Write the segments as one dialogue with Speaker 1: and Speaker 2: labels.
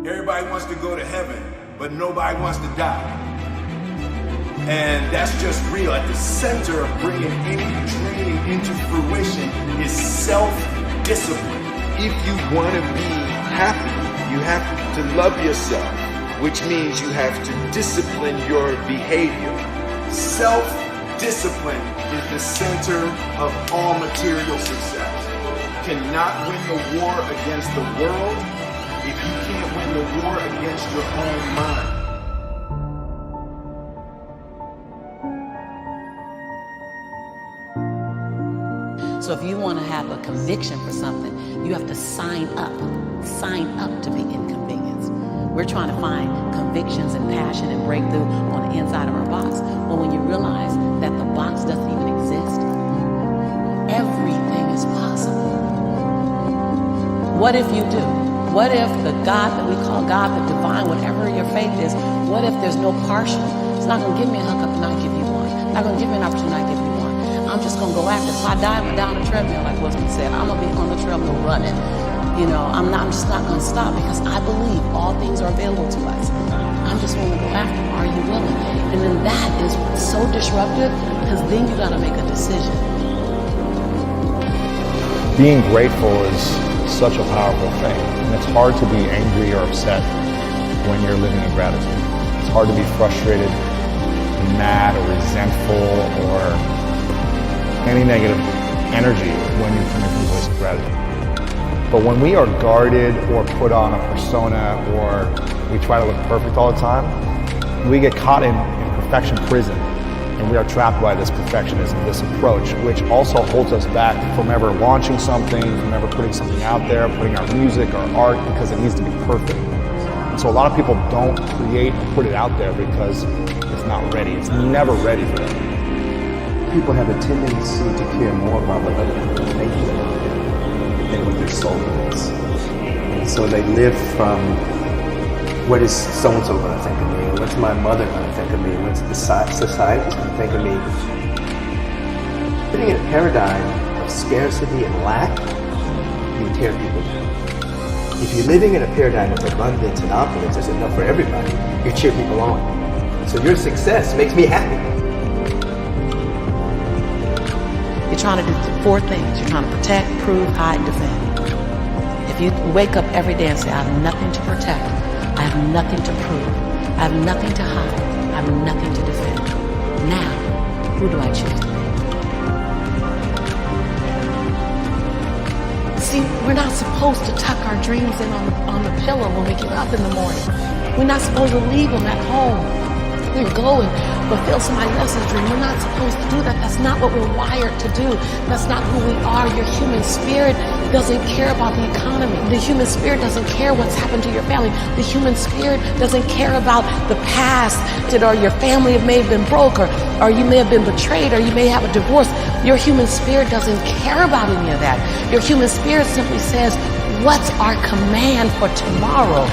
Speaker 1: Everybody wants to go to heaven, but nobody wants to die. And that's just real. At the center of bringing any dream into fruition is self-discipline. If you want to be happy, you have to love yourself, which means you have to discipline your behavior. Self-discipline is the center of all material success. You cannot win the war against the world if you can't win the war against your own mind.
Speaker 2: So if you want to have a conviction for something, you have to sign up to be inconvenienced. We're trying to find convictions and passion and breakthrough on the inside of our box. But when you realize that the box doesn't even exist, everything is possible. What if you do? What if the God that we call God, the divine, whatever your faith is, what if there's no partial? It's not going to give me a hookup and not give you one. It's not going to give me an opportunity and not give you one. I'm just going to go after it. If I die, I'm down the treadmill, like Wilson said. I'm going to be on the treadmill running. I'm just not going to stop because I believe all things are available to us. I'm just going to go after them. Are you willing? And then that is so disruptive because then you got to make a decision.
Speaker 3: Being grateful is such a powerful thing. And it's hard to be angry or upset when you're living in gratitude. It's hard to be frustrated, mad, or resentful, or any negative energy when you're coming from a place of gratitude. But when we are guarded or put on a persona or we try to look perfect all the time, we get caught in perfection prison. And we are trapped by this perfectionism, this approach, which also holds us back from ever launching something, from ever putting something out there, putting our music, our art, because it needs to be perfect. And so a lot of people don't create or put it out there because it's not ready. It's never ready for them.
Speaker 4: People have a tendency to care more about what other people think than what their soul is. And so they live from, what is so-and-so going to think of me? What's my mother going to think of me? What's the society going to think of me? Living in a paradigm of scarcity and lack, you tear people down. If you're living in a paradigm of abundance and opulence, there's enough for everybody, you cheer people on. So your success makes me happy.
Speaker 2: You're trying to do four things. You're trying to protect, prove, hide, defend. If you wake up every day and say, I have nothing to protect, I have nothing to prove, I have nothing to hide, I have nothing to defend. Now, who do I choose to be? See, we're not supposed to tuck our dreams in on the pillow when we get up in the morning. We're not supposed to leave them at home and go and fulfill somebody else's dream. We're not supposed to do that. That's not what we're wired to do. That's not who we are. Your human spirit doesn't care about the economy. The human spirit doesn't care what's happened to your family. The human spirit doesn't care about the past, or your family may have been broke, or you may have been betrayed, or you may have a divorce. Your human spirit doesn't care about any of that. Your human spirit simply says, what's our command for tomorrow?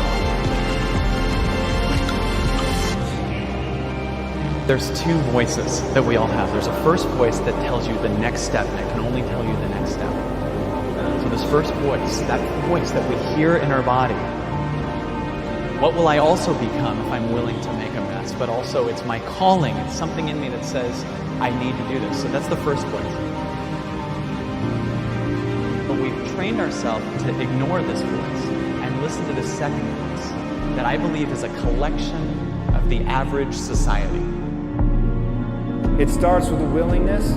Speaker 5: There's two voices that we all have. There's a first voice that tells you the next step, and it can only tell you the next step. So this first voice, that voice that we hear in our body, what will I also become if I'm willing to make a mess? But also it's my calling. It's something in me that says, I need to do this. So that's the first voice. But we've trained ourselves to ignore this voice and listen to the second voice that I believe is a collection of the average society.
Speaker 3: It starts with a willingness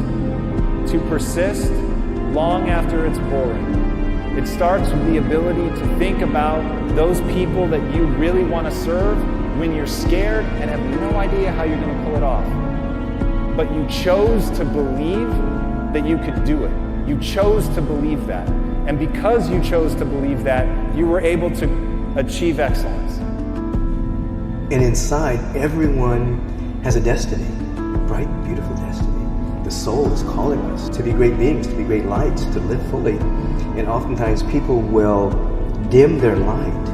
Speaker 3: to persist long after it's boring. It starts with the ability to think about those people that you really want to serve when you're scared and have no idea how you're going to pull it off. But you chose to believe that you could do it. You chose to believe that. And because you chose to believe that, you were able to achieve excellence.
Speaker 4: And inside, everyone has a destiny. Bright, beautiful destiny. The soul is calling us to be great beings, to be great lights, to live fully. And oftentimes people will dim their light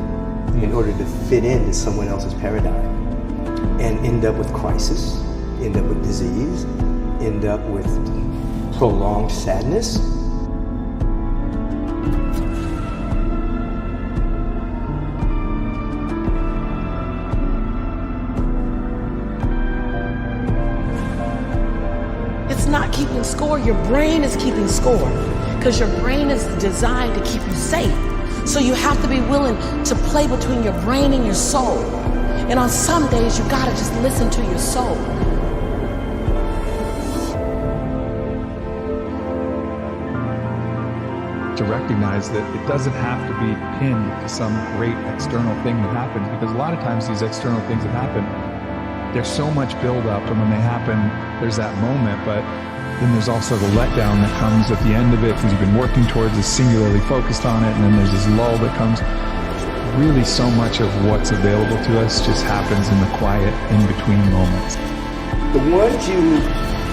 Speaker 4: in order to fit into someone else's paradigm and end up with crisis, end up with disease, end up with prolonged sadness.
Speaker 2: keeping score, your brain is keeping score. Because your brain is designed to keep you safe. So you have to be willing to play between your brain and your soul. And on some days, you gotta just listen to your soul.
Speaker 6: To recognize that it doesn't have to be pinned to some great external thing that happens, because a lot of times these external things that happen, there's so much buildup, and when they happen, there's that moment, but then there's also the letdown that comes at the end of it because you've been working towards this, singularly focused on it, and then there's this lull that comes. Really, so much of what's available to us just happens in the quiet, in-between moments.
Speaker 4: The ones you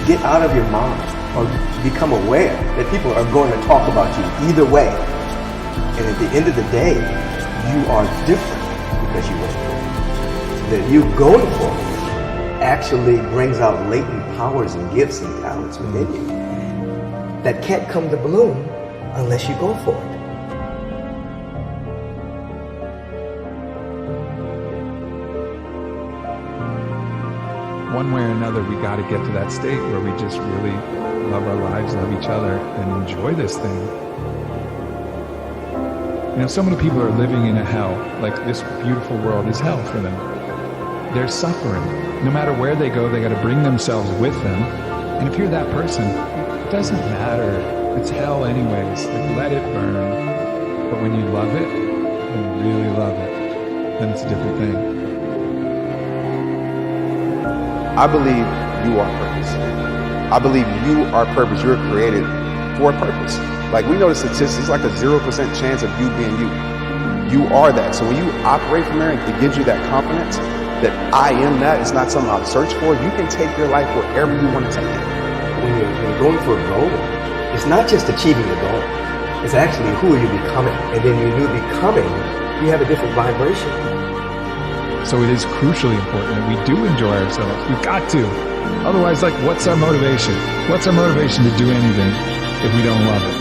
Speaker 4: get out of your mind or become aware that people are going to talk about you either way. And at the end of the day, you are different because you went for it. That you going for it actually brings out latent powers and gifts and talents within you that can't come to bloom unless you go for it.
Speaker 6: One way or another, we got to get to that state where we just really love our lives, love each other, and enjoy this thing. You know, so many people are living in a hell. Like, this beautiful world is hell for them. They're suffering. No matter where they go, they got to bring themselves with them. And if you're that person, it doesn't matter. It's hell anyways. Like, let it burn. But when you love it, you really love it, then it's a different thing.
Speaker 1: I believe you are purpose. I believe you are purpose. You're created for a purpose. Like, we know the statistics, like a 0% chance of you being you. You are that. So when you operate from there, it gives you that confidence that I am that. It's not something I'll search for. You can take your life wherever you want to take it.
Speaker 4: When you're going for a goal, it's not just achieving the goal. It's actually who are you becoming. And then when you're becoming, you have a different vibration.
Speaker 6: So it is crucially important that we do enjoy ourselves. We've got to. Otherwise, like, what's our motivation? What's our motivation to do anything if we don't love it?